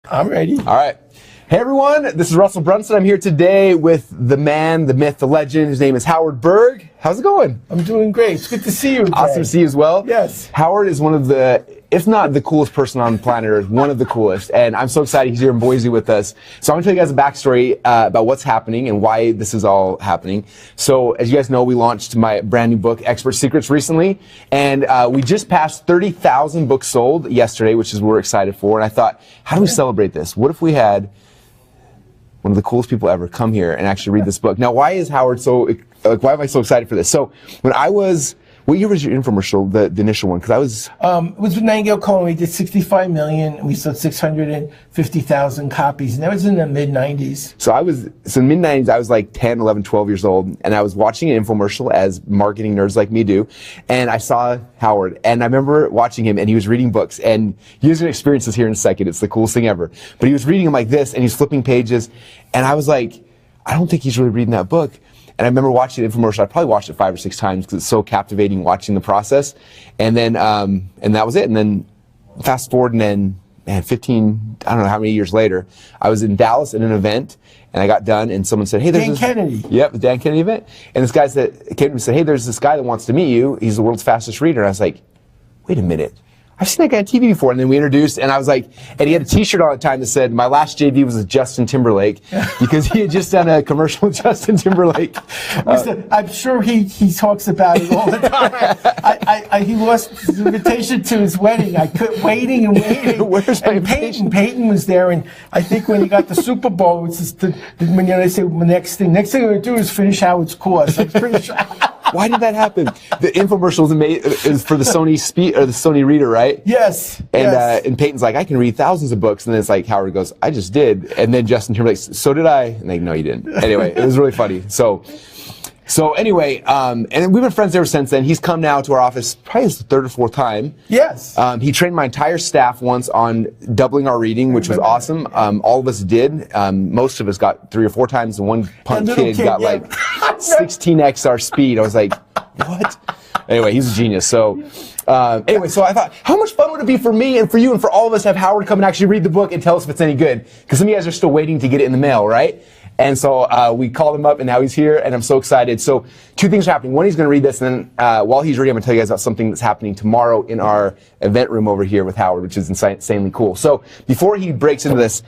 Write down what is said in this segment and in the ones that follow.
I'm ready. All right. Hey everyone, this is Russell Brunson. I'm here today with the man, the myth, the legend. His name is Howard Berg. How's it going? I'm doing great. It's good to see you again. Awesome to see you as well. Yes. Howard is one of the, if not the coolest person on planet Earth, one of the coolest. And I'm so excited he's here in Boise with us. So I'm going to tell you guys a backstory about what's happening and why this is all happening. So as you guys know, we launched my brand new book, Expert Secrets, recently. And we just passed 30,000 books sold yesterday, which is what we're excited for. And I thought, how do we celebrate this? What if we had one of the coolest people ever come here and actually read this book? Now, why is Howard so, why am I so excited for this? So when I was, what year was your infomercial, the initial one? Because I was... it was with Nightingale Cohen. We did 65 million. We sold 650,000 copies. And that was in the mid-90s. So in the mid-90s, I was like 10, 11, 12 years old. And I was watching an infomercial, as marketing nerds like me do. And I saw Howard. And I remember watching him, and he was reading books. And you guys are going to experience this here in a second. It's the coolest thing ever. But he was reading them like this, and he's flipping pages. And I was like, I don't think he's really reading that book. And I remember watching the infomercial. I probably watched it 5 or 6 times because it's so captivating watching the process. And then, and that was it. And then fast forward, and then, man, 15, I don't know how many years later, I was in Dallas at an event, and I got done, and someone said, hey, there's Dan Kennedy. Yep, the Dan Kennedy event. And this guy came to me and said, hey, there's this guy that wants to meet you. He's the world's fastest reader. And I was like, wait a minute. I've seen that guy on TV before. And then we introduced, and I was like, and he had a t-shirt on at the time that said, my last JV was with Justin Timberlake, because he had just done a commercial with Justin Timberlake. I'm sure he talks about it all the time. He lost his invitation to his wedding. I kept waiting and waiting. Where's my invitation? Peyton was there, and I think when he got the Super Bowl, it was just when they say next thing I'm going to do is finish Howard's course. I'm pretty sure. Why did that happen? The infomercial is for the Sony Reader, right? Yes. And yes. And Peyton's like, I can read thousands of books, and then it's like Howard goes, I just did, and then Justin Timberlake, so did I? And like, no, you didn't. Anyway, it was really funny. So anyway, and we've been friends ever since then. He's come now to our office probably the 3rd or 4th time. Yes. He trained my entire staff once on doubling our reading, which was awesome. All of us did. Most of us got 3 or 4 times, and one punk kid got like 16x our speed. I was like, what? Anyway, he's a genius. So anyway, so I thought, how much fun would it be for me and for you and for all of us to have Howard come and actually read the book and tell us if it's any good? Because some of you guys are still waiting to get it in the mail, right? And so we called him up, and now he's here, and I'm so excited. So 2 things are happening. One, he's going to read this, and then while he's reading, I'm going to tell you guys about something that's happening tomorrow in our event room over here with Howard, which is insanely cool. So before he breaks into this,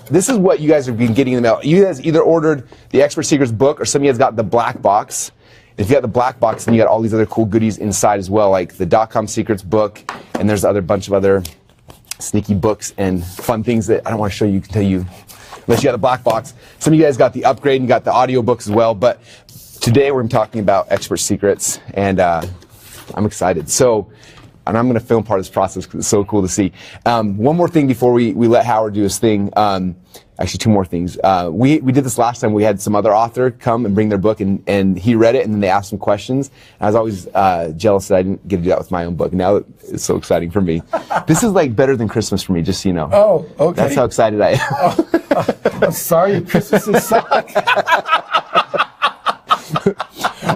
this is what you guys have been getting in the mail. You guys either ordered the Expert Secrets book, or some of you guys got the black box. If you got the black box, then you got all these other cool goodies inside as well, like the .com Secrets book, and there's a bunch of other sneaky books and fun things that I don't want to show you. You can tell you unless you got the black box. Some of you guys got the upgrade and got the audio books as well. But today we're talking about Expert Secrets, and I'm excited. So, and I'm going to film part of this process because it's so cool to see. One more thing before we let Howard do his thing. Actually, 2 more things. We did this last time. We had some other author come and bring their book, and he read it, and then they asked some questions. And I was always jealous that I didn't get to do that with my own book. Now it's so exciting for me. This is like better than Christmas for me, just so you know. Oh, okay. That's how excited I am. I'm sorry, Christmas suck.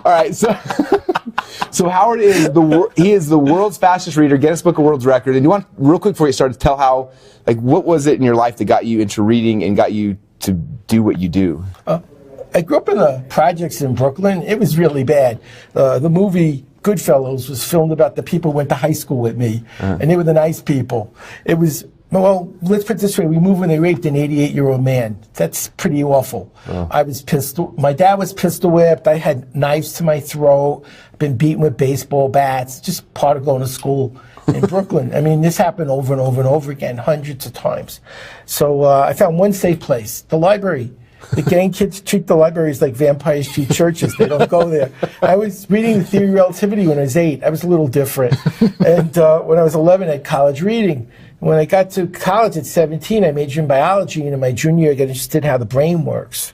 All right, so Howard is the world's fastest reader, Guinness Book of World Record. And you want, real quick before you start, to tell how, like, what was it in your life that got you into reading and got you to do what you do? I grew up in the projects in Brooklyn. It was really bad. The movie Goodfellas was filmed about the people who went to high school with me, and they were the nice people. It was, well, let's put it this way. We moved when they raped an 88-year-old man. That's pretty awful. I was pistol. My dad was pistol whipped. I had knives to my throat. Been beaten with baseball bats. Just part of going to school in Brooklyn. I mean, this happened over and over and over again, hundreds of times. So I found one safe place, the library. The gang kids treat the libraries like vampires treat churches. They don't go there. I was reading the Theory of Relativity when I was 8. I was a little different. And when I was 11, I had college reading. When I got to college at 17, I majored in biology, and in my junior year, I got interested in how the brain works.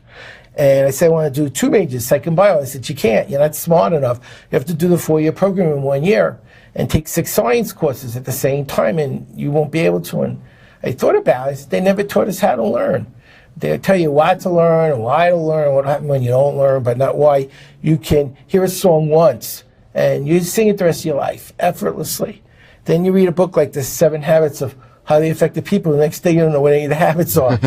And I said, I want to do 2 majors, psych and bio. I said, you can't. You're not smart enough. You have to do the 4-year program in 1 year and take 6 science courses at the same time, and you won't be able to. And I thought about it. They never taught us how to learn. They'll tell you what to learn and why to learn, what happens when you don't learn, but not why. You can hear a song once, and you sing it the rest of your life, effortlessly. Then you read a book like The 7 Habits of how they affect the people. The next day, you don't know what any of the habits are.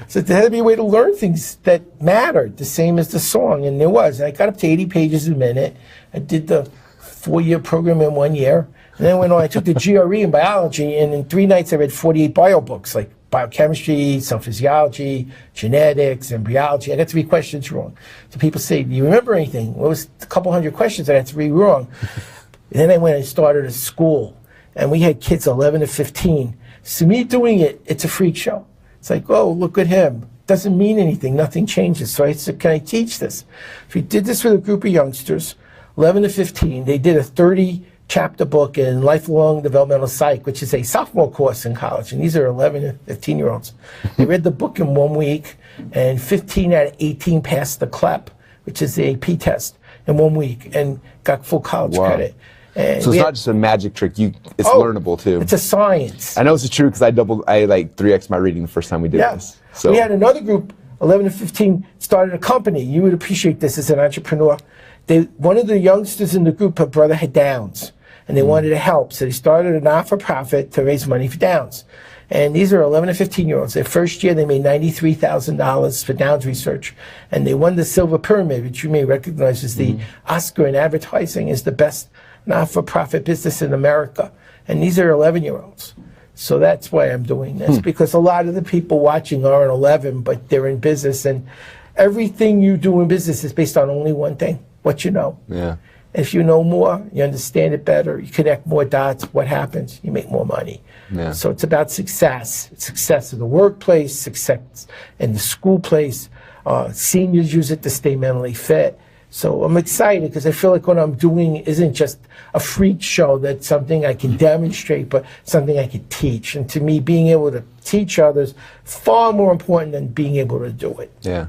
So there had to be a way to learn things that mattered, the same as the song, and there was. I got up to 80 pages a minute. I did the 4-year program in 1 year, and then went on. I took the GRE in biology, and in 3 nights I read 48 bio books, like biochemistry, cell physiology, genetics, embryology. I got 3 questions wrong. So people say, do you remember anything? Well, it was a couple hundred questions. I got 3 wrong. And then I went and started a school, and we had kids 11 to 15. So me doing it, it's a freak show. It's like, oh, look at him. Doesn't mean anything. Nothing changes. So I said, can I teach this? So we did this with a group of youngsters, 11 to 15. They did a 30-chapter book in lifelong developmental psych, which is a sophomore course in college. And these are 11 and 15-year-olds. They read the book in 1 week, and 15 out of 18 passed the CLEP, which is the AP test, in 1 week, and got full college credit. And so it's not just a magic trick. It's learnable too. It's a science. I know it's true because I like 3x my reading the first time we did this. So we had another group, 11 to 15, started a company. You would appreciate this as an entrepreneur. One of the youngsters in the group, her brother had Downs, and they wanted to help. So they started a not-for-profit to raise money for Downs. And these are 11 to 15-year-olds. Their first year, they made $93,000 for Downs research. And they won the Silver Pyramid, which you may recognize as the Oscar in advertising, is the best not-for-profit business in America. And these are 11-year-olds. So that's why I'm doing this, because a lot of the people watching aren't 11, but they're in business. And everything you do in business is based on only one thing, what you know. Yeah. If you know more, you understand it better, you connect more dots, what happens? You make more money. Yeah. So it's about success. Success in the workplace, success in the school place. Seniors use it to stay mentally fit. So I'm excited because I feel like what I'm doing isn't just a freak show that's something I can demonstrate, but something I can teach. And to me, being able to teach others far more important than being able to do it. Yeah.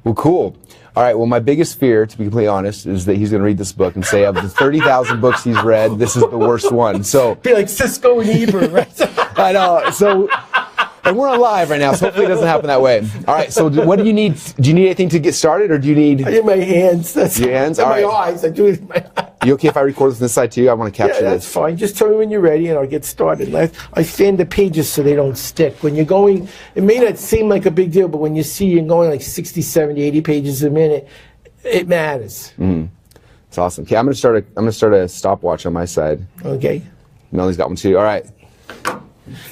Well, cool. All right, well, my biggest fear, to be completely honest, is that he's going to read this book and say, of the 30,000 books he's read, this is the worst one. So be like Cisco and Ebert, right? I know. So, and we're on live right now, so hopefully it doesn't happen that way. All right, so what do you need? Do you need anything to get started, or do you need? I need my hands. That's your hands? And all my right. eyes. I do it with my eyes. You okay if I record this on this side too? I want to capture that's this. Fine. Just tell me when you're ready and I'll get started. I fan the pages so they don't stick. When you're going, it may not seem like a big deal, but when you see you're going like 60, 70, 80 pages a minute, it matters. It's awesome. Okay, I'm gonna start a stopwatch on my side. Okay. Melly's got one too. All right.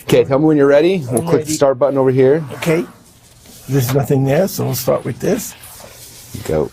Okay, tell me when you're ready. We'll click the start button over here. Okay. There's nothing there, so we'll start with this. Go.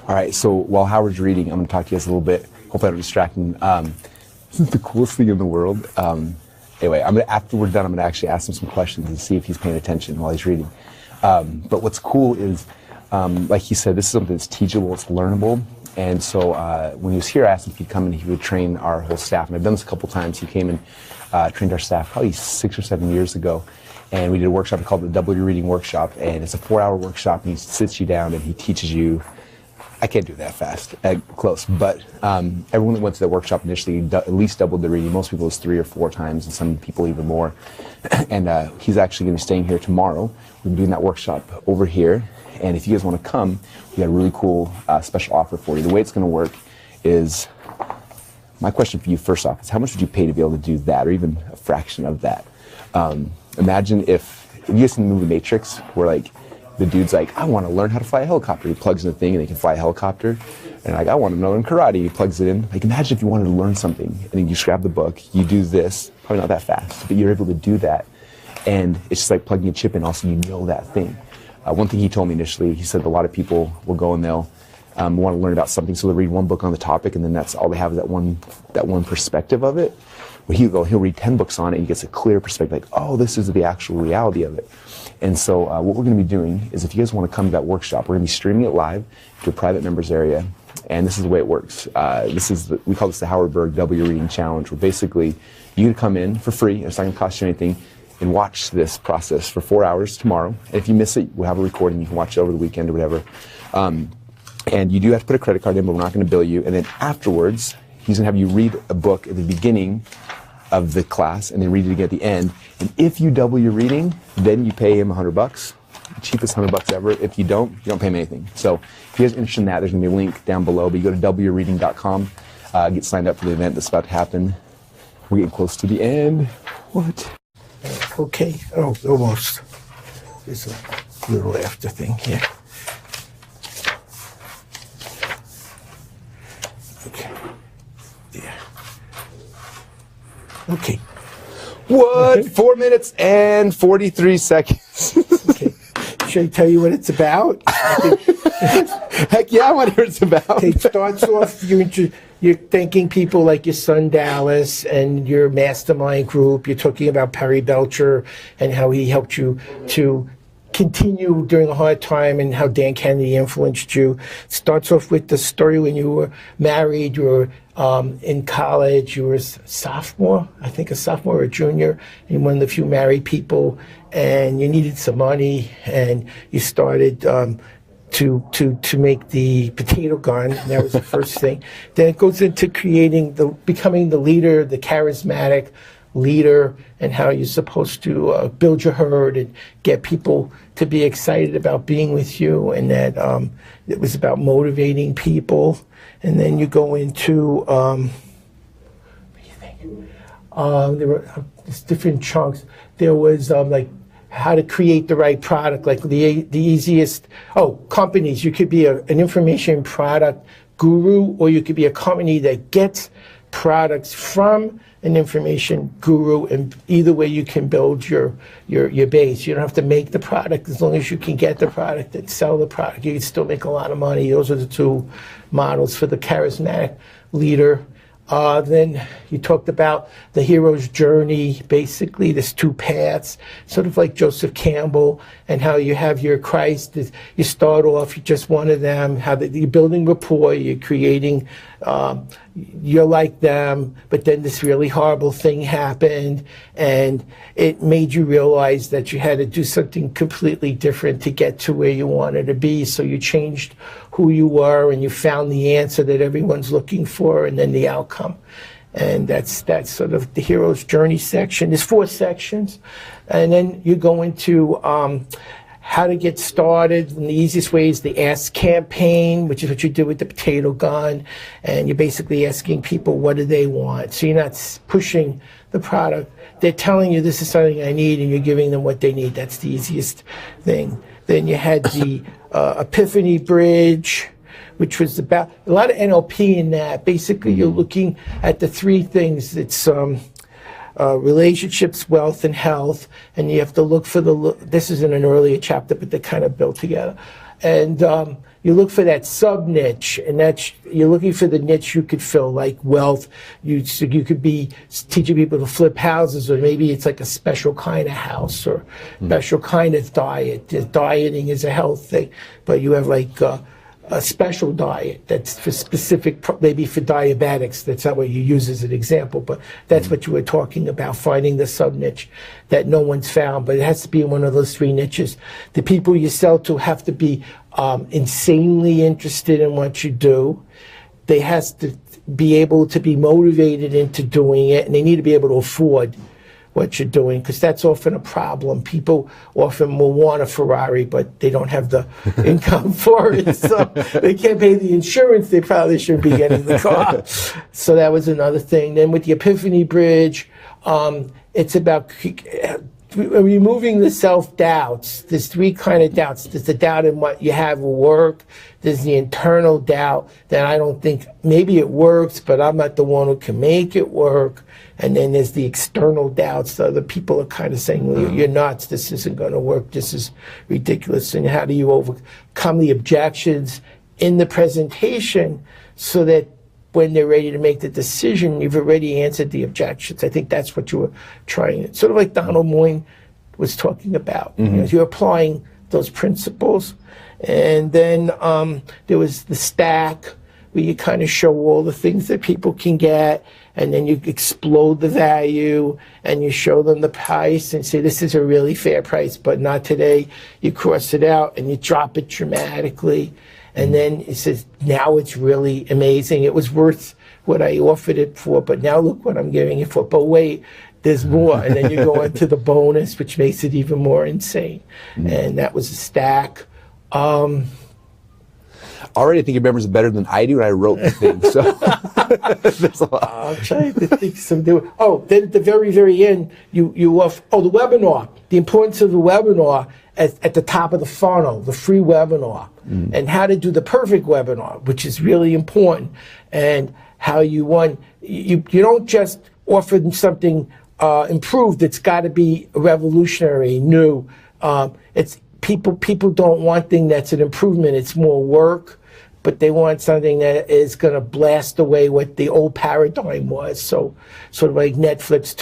All right, so while Howard's reading, I'm going to talk to you guys a little bit. Hopefully I don't distract him. This is the coolest thing in the world. Anyway, after we're done, I'm going to actually ask him some questions and see if he's paying attention while he's reading. But what's cool is, like he said, this is something that's teachable, it's learnable. And so when he was here, I asked him if he'd come and he would train our whole staff. And I've done this a couple times. He came and trained our staff probably 6 or 7 years ago. And we did a workshop called the Double Your Reading Workshop. And it's a 4-hour workshop. And he sits you down and he teaches you. I can't do that fast, close. But everyone that went to the workshop initially at least doubled their reading. Most people it's 3 or 4 times, and some people even more. And he's actually going to be staying here tomorrow. We're doing that workshop over here. And if you guys want to come, we got a really cool special offer for you. The way it's going to work is, my question for you first off is, how much would you pay to be able to do that, or even a fraction of that? Imagine if you guys seen the movie Matrix, where like the dude's like, I want to learn how to fly a helicopter. He plugs in the thing and he can fly a helicopter. And like, I want to learn karate. He plugs it in. Like, imagine if you wanted to learn something and then you just grab the book, you do this, probably not that fast, but you're able to do that. And it's just like plugging a chip in, also you know that thing. One thing he told me initially, he said a lot of people will go and they'll want to learn about something, so they'll read one book on the topic, and then that's all they have is that one perspective of it. Where he'll read 10 books on it, and he gets a clear perspective, like, oh, this is the actual reality of it. And so what we're going to be doing is, if you guys want to come to that workshop, we're going to be streaming it live to a private members area. And this is the way it works. We call this the Howard Berg Double Your Reading Challenge, where basically you can come in for free, it's not going to cost you anything, and watch this process for 4 hours tomorrow. And if you miss it, we'll have a recording. You can watch it over the weekend or whatever. And you do have to put a credit card in, but we're not going to bill you. And then afterwards, he's going to have you read a book at the beginning of the class and then read it again at the end. And if you double your reading, then you pay him $100. The cheapest $100 ever. If you don't pay him anything. So if you guys are interested in that, there's going to be a link down below. But you go to doubleyourreading.com, get signed up for the event that's about to happen. We're getting close to the end. What? Okay. Oh, almost. There's a little after thing here. Okay. Yeah. Okay. What? Okay. 4 minutes and 43 seconds. Okay. Should I tell you what it's about? Heck yeah, I want to hear what it's about. Okay, it starts off, you're thanking people like your son Dallas and your mastermind group. You're talking about Perry Belcher and how he helped you to continue during a hard time and how Dan Kennedy influenced you. It starts off with the story when you were married, you were in college, you were a sophomore, I think a sophomore or a junior, and one of the few married people, and you needed some money, and you started to make the potato gun. And that was the first thing. Then it goes into becoming the leader, the charismatic leader, and how you're supposed to build your herd and get people to be excited about being with you, and that it was about motivating people. And then you go into what do you think? There were different chunks. There was like how to create the right product, like the easiest. Companies. You could be an information product guru, or you could be a company that gets products from an information guru, and either way you can build your base. You don't have to make the product. As long as you can get the product and sell the product, you can still make a lot of money. Those are the two models for the charismatic leader. Then you talked about the hero's journey. Basically, there's two paths, sort of like Joseph Campbell, and how you have your Christ. You start off, you're just one of them, how you're building rapport, you're creating, you're like them, but then this really horrible thing happened, and it made you realize that you had to do something completely different to get to where you wanted to be. So you changed who you were, and you found the answer that everyone's looking for, and then the outcome. And that's sort of the hero's journey section. There's 4 sections. And then you go into how to get started. And the easiest way is the Ask campaign, which is what you do with the potato gun. And you're basically asking people, what do they want? So you're not pushing the product. They're telling you, this is something I need, and you're giving them what they need. That's the easiest thing. Then you had the Epiphany Bridge, which was about a lot of NLP in that. Basically, you're looking at the 3 things. It's relationships, wealth, and health. And you have to look for this is in an earlier chapter, but they're kind of built together. And you look for that sub niche, and you're looking for the niche you could fill, like wealth. You could be teaching people to flip houses, or maybe it's like a special kind of house or special kind of diet. Dieting is a health thing, but you have like a special diet that's for specific, maybe for diabetics. That's not what you use as an example, but that's what you were talking about, finding the sub niche that no one's found, but it has to be in one of those 3 niches. The people you sell to have to be insanely interested in what you do. They have to be able to be motivated into doing it, and they need to be able to afford what you're doing, because that's often a problem. People often will want a Ferrari, but they don't have the income for it, so they can't pay the insurance. They probably shouldn't be getting the car. So that was another thing. Then with the Epiphany Bridge, it's about removing the self-doubts. There's 3 kind of doubts. There's the doubt in what you have will work. There's the internal doubt that I don't think, maybe it works, but I'm not the one who can make it work. And then there's the external doubts. The other people are kind of saying, well, you're nuts. This isn't going to work. This is ridiculous. And how do you overcome the objections in the presentation so that when they're ready to make the decision, you've already answered the objections? I think that's what you were trying. Sort of like Donald Moyne was talking about. You know, you're applying those principles. And then there was the stack, where you kind of show all the things that people can get, and then you explode the value, and you show them the price and say, this is a really fair price, but not today. You cross it out and you drop it dramatically. And then it says, now it's really amazing. It was worth what I offered it for, but now look what I'm giving it for. But wait, there's more. And then you go into the bonus, which makes it even more insane. And that was a stack. Already I think your memories are better than I do, and I wrote the thing, so there's a lot. I'll try to think some new. Oh, then at the very, very end, the webinar, the importance of the webinar at the top of the funnel, the free webinar, and how to do the perfect webinar, which is really important, and how you don't just offer them something improved. It's got to be revolutionary, new. People don't want thing that's an improvement. It's more work, but they want something that is going to blast away what the old paradigm was. So sort of like Netflix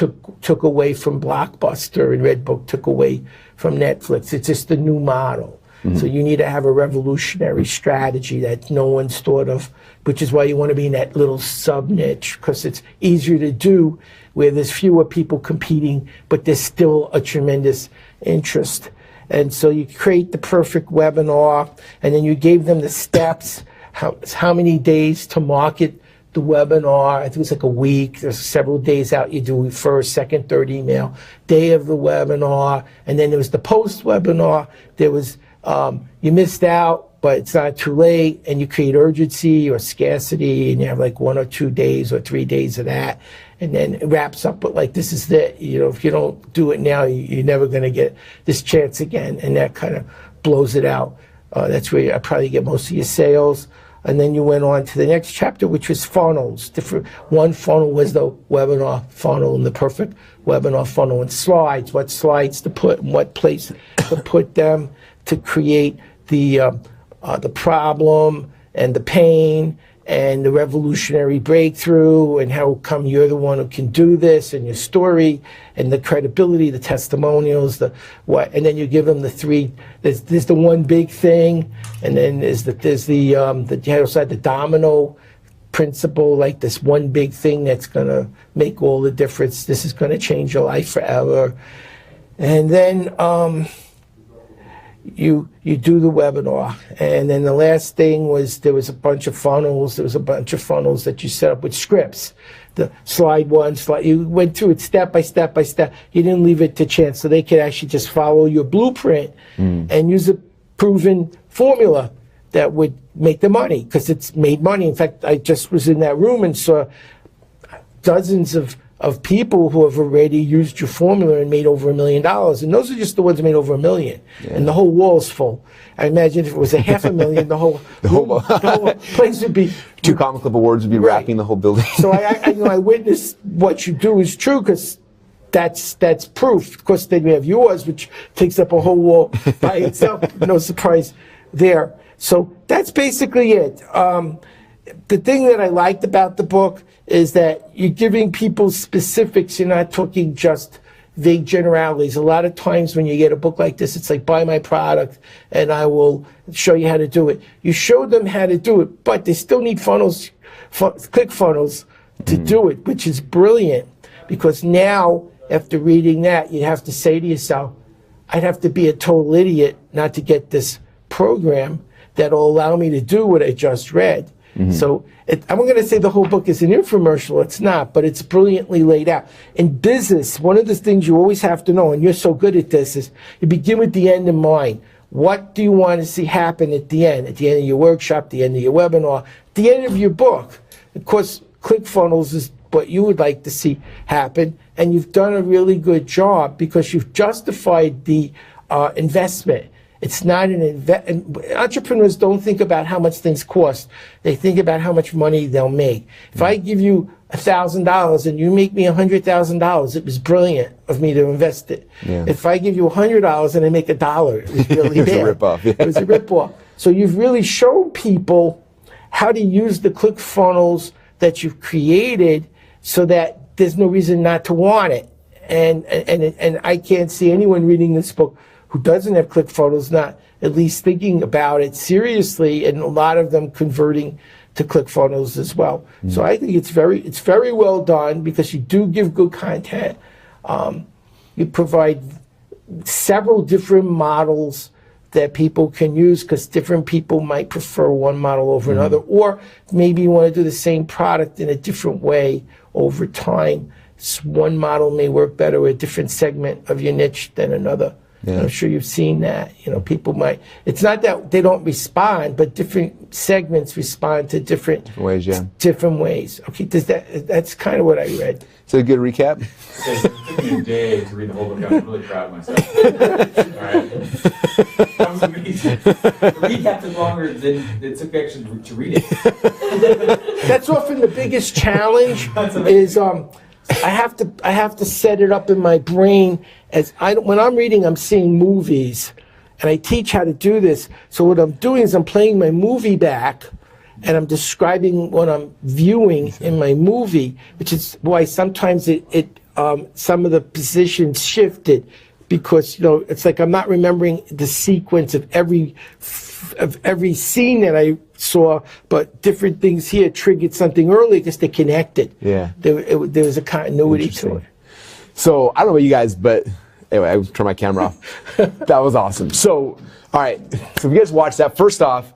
took away from Blockbuster, and Redbook took away from Netflix. It's just a new model. So you need to have a revolutionary strategy that no one's thought of, which is why you want to be in that little sub niche, because it's easier to do where there's fewer people competing, but there's still a tremendous interest. And so you create the perfect webinar, and then you gave them the steps, how many days to market the webinar. I think it was like a week. There's several days out. You do first, second, third email, day of the webinar, and then there was the post-webinar. There was, you missed out, but it's not too late, and you create urgency or scarcity, and you have like 1 or 2 days or 3 days of that. And then it wraps up with like, this is it. You know, if you don't do it now, you're never going to get this chance again. And that kind of blows it out. That's where I probably get most of your sales. And then you went on to the next chapter, which was funnels. One funnel was the webinar funnel, and the perfect webinar funnel, and slides, what slides to put in what place to put them to create the problem and the pain and the revolutionary breakthrough, and how come you're the one who can do this, and your story, and the credibility, the testimonials, and then you give them the 3. There's the one big thing, and then there's the domino principle, like this one big thing that's gonna make all the difference. This is gonna change your life forever. And then you do the webinar. And then the last thing was, there was a bunch of funnels. There was a bunch of funnels that you set up with scripts. The slide one, you went through it step by step by step. You didn't leave it to chance, so they could actually just follow your blueprint and use a proven formula that would make the money, because it's made money. In fact, I just was in that room and saw dozens of people who have already used your formula and made over $1 million. And those are just the ones that made over $1 million. Yeah. And the whole wall's full. I imagine if it was $500,000, the whole place would be... 2 Comic Club Awards would be wrapping the whole building. So I witnessed what you do is true, because that's proof. Of course, then we have yours, which takes up a whole wall by itself. No surprise there. So that's basically it. The thing that I liked about the book is that you're giving people specifics. You're not talking just vague generalities. A lot of times when you get a book like this, it's like, buy my product and I will show you how to do it. You show them how to do it, but they still need funnels, Clickfunnels to do it, which is brilliant, because now, after reading that, you have to say to yourself, I'd have to be a total idiot not to get this program that will allow me to do what I just read. So I'm going to say the whole book is an infomercial. It's not, but it's brilliantly laid out. In business, one of the things you always have to know, and you're so good at this, is you begin with the end in mind. What do you want to see happen at the end? At the end of your workshop, the end of your webinar, at the end of your book. Of course, ClickFunnels is what you would like to see happen, and you've done a really good job because you've justified the investment. It's not an entrepreneurs don't think about how much things cost. They think about how much money they'll make. If I give you $1,000 and you make me $100,000, it was brilliant of me to invest it. If I give you $100 and I make $1, it was really bad. It was a rip-off. It was a rip-off. So you've really shown people how to use the ClickFunnels that you've created so that there's no reason not to want it. And I can't see anyone reading this book who doesn't have ClickFunnels not at least thinking about it seriously, and a lot of them converting to ClickFunnels as well. So I think it's very well done because you do give good content. You provide several different models that people can use because different people might prefer one model over another, or maybe you want to do the same product in a different way over time. One model may work better with a different segment of your niche than another. I'm sure you've seen that. You know, people might, it's not that they don't respond, but different segments respond to different ways, different ways. Okay, that's kind of what I read. So a good recap? It took me a day to read the whole book. I'm really proud of myself. All right. That was amazing. The recap took longer than it took actually to read it. That's often the biggest challenge is I have to set it up in my brain as when I'm reading, I'm seeing movies, and I teach how to do this. So what I'm doing is I'm playing my movie back, and I'm describing what I'm viewing in my movie, which is why sometimes some of the positions shifted, because it's like I'm not remembering the sequence of every scene that I saw, but different things here triggered something early because they're connected. There was a continuity to it. So I don't know about you guys, but anyway, I turn my camera off. That was awesome. So, all right. So if you guys watched that, first off,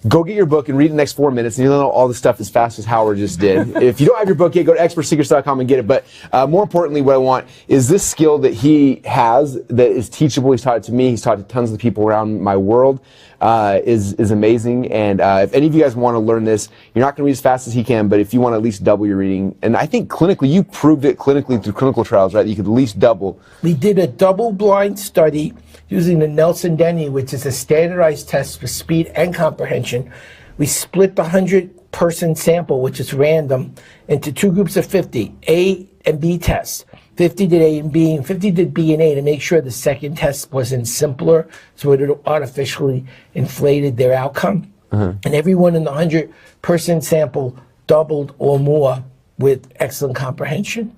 go get your book and read the next 4 minutes, and you'll know all this stuff as fast as Howard just did. If you don't have your book yet, go to expertsecrets.com and get it. But more importantly, what I want is this skill that he has that is teachable. He's taught it to me. He's taught it to tons of people around my world. Is amazing. And if any of you guys want to learn this, you're not going to read as fast as he can, but if you want to at least double your reading, and I think clinically, you proved it clinically through clinical trials, right? You could at least double. We did a double-blind study using the Nelson-Denny, which is a standardized test for speed and comprehension. We split the 100-person sample, which is random, into two groups of 50, A and B tests. 50 did A and B, and 50 did B and A to make sure the second test wasn't simpler, so it artificially inflated their outcome. And everyone in the 100-person sample doubled or more with excellent comprehension.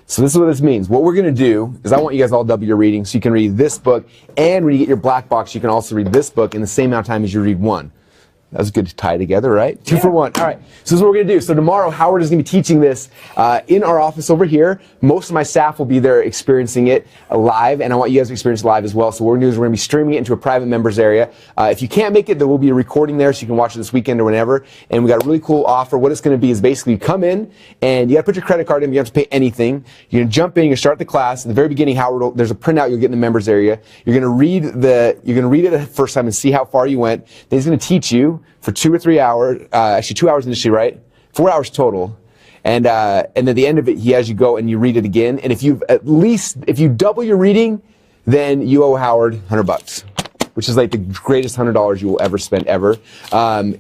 So this is what this means. What we're going to do is I want you guys all to double your reading so you can read this book, and when you get your black box, you can also read this book in the same amount of time as you read one. That was good to tie together, right? 2 for 1. All right. So this is what we're going to do. So tomorrow, Howard is going to be teaching this in our office over here. Most of my staff will be there experiencing it live, and I want you guys to experience it live as well. So what we're going to do is we're going to be streaming it into a private members area. If you can't make it, there will be a recording there so you can watch it this weekend or whenever. And we got a really cool offer. What it's going to be is basically you come in, and you got to put your credit card in. You don't have to pay anything. You're going to jump in. You're going to start the class. At the very beginning, Howard, there's a printout you'll get in the members area. You're going to read it the first time and see how far you went. Then he's going to teach you for 2 or 3 hours, actually 2 hours initially, right? 4 hours total. And then at the end of it, he has you go and you read it again. And if you double your reading, then you owe Howard $100, which is like the greatest $100 you will ever spend ever.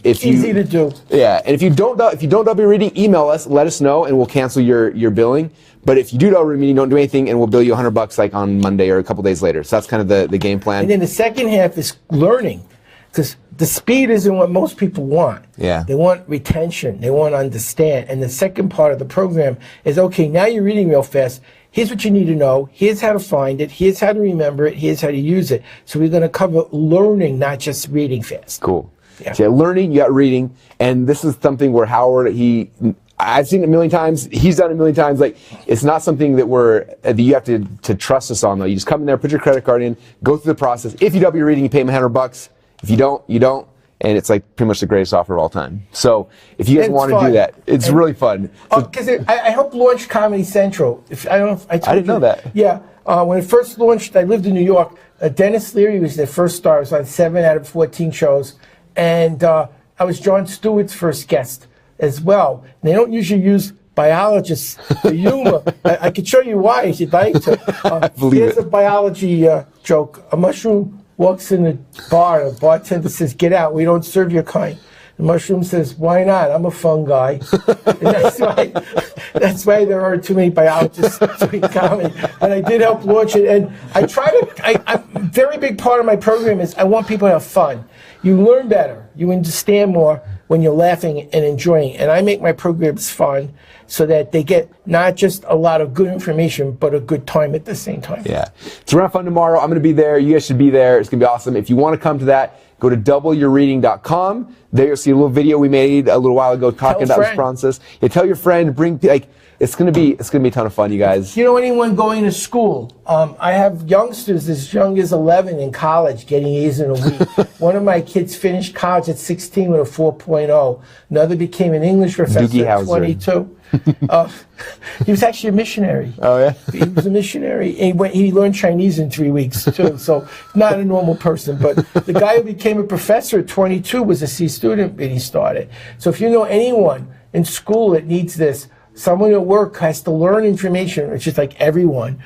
Easy to do. Yeah, and if you don't double your reading, email us, let us know, and we'll cancel your billing. But if you do double your reading, don't do anything, and we'll bill you $100 like on Monday or a couple days later. So that's kind of the game plan. And then the second half is learning. because the speed isn't what most people want. Yeah. They want retention. They want to understand. And the second part of the program is, okay, now you're reading real fast. Here's what you need to know. Here's how to find it. Here's how to remember it. Here's how to use it. So we're going to cover learning, not just reading fast. Cool. Yeah. So you got learning, you got reading, and this is something where Howard, I've seen it a million times. He's done it a million times. Like, it's not something that you have to trust us on, though. You just come in there, put your credit card in, go through the process. If you double your reading, you pay him $100. If you don't, you don't. And it's like pretty much the greatest offer of all time. So if you guys want to do that, it's really fun. Because I helped launch Comedy Central. I don't know if I told you. I didn't know that. Yeah. When it first launched, I lived in New York. Dennis Leary was their first star. It was on 7 out of 14 shows. And I was Jon Stewart's first guest as well. And they don't usually use biologists for humor. I could show you why if you'd like to. Here's a biology joke. A mushroom walks in the bar. The bartender says, "Get out. We don't serve your kind." The mushroom says, "Why not? I'm a fungi." And that's why there are too many biologists doing comedy. And I did help launch it. And I try to, a very big part of my program is I want people to have fun. You learn better. You understand more when you're laughing and enjoying. And I make my programs fun so that they get not just a lot of good information, but a good time at the same time. Yeah. It's around fun tomorrow. I'm going to be there. You guys should be there. It's going to be awesome. If you want to come to that, go to doubleyourreading.com. There you'll see a little video we made a little while ago talking about this process. Yeah, tell your friend, it's gonna be a ton of fun, you guys. You know, anyone going to school? I have youngsters as young as 11 in college getting A's in a week. One of my kids finished college at 16 with a 4.0. Another became an English professor at 22. He was actually a missionary. Oh, yeah? He was a missionary. He learned Chinese in 3 weeks, too. So not a normal person. But the guy who became a professor at 22 was a C student when he started. So if you know anyone in school that needs this, someone at work has to learn information, it's just like everyone,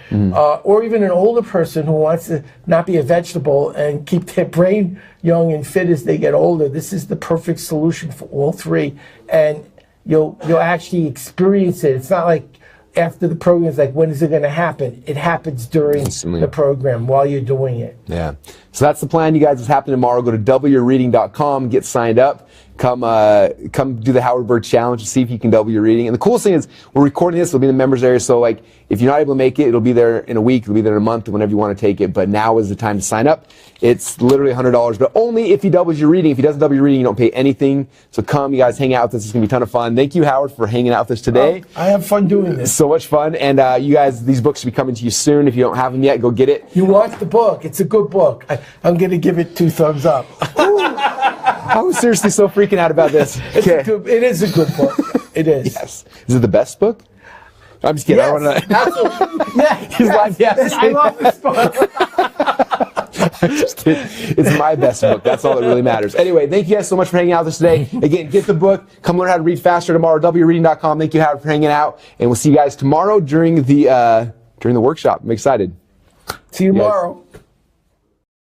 or even an older person who wants to not be a vegetable and keep their brain young and fit as they get older. This is the perfect solution for all three. And you'll actually experience it. It's not like after the program, it's like, when is it going to happen? It happens during the program while you're doing it. Yeah. So that's the plan, you guys. It's happening tomorrow. Go to doubleyourreading.com, get signed up. Come do the Howard Berg Challenge to see if you can double your reading. And the coolest thing is we're recording this. It'll be in the members area. So like, if you're not able to make it, it'll be there in a week. It'll be there in a month, whenever you want to take it. But now is the time to sign up. It's literally $100, but only if he doubles your reading. If he doesn't double your reading, you don't pay anything. So come, you guys, hang out with us. It's going to be a ton of fun. Thank you, Howard, for hanging out with us today. I have fun doing this. So much fun. And you guys, these books will be coming to you soon. If you don't have them yet, go get it. You want the book. It's a good book. I'm going to give it 2 thumbs up. I was seriously so freaking out about this. It is a good book. It is. Yes. Is it the best book? I'm just kidding. Yes, I don't want to. Yeah. He's like, yes. I love this book. I'm just kidding. It's my best book. That's all that really matters. Anyway, thank you guys so much for hanging out with us today. Again, get the book. Come learn how to read faster tomorrow. doubleyourreading.com. Thank you, Howard, for hanging out. And we'll see you guys tomorrow during the workshop. I'm excited. See you tomorrow.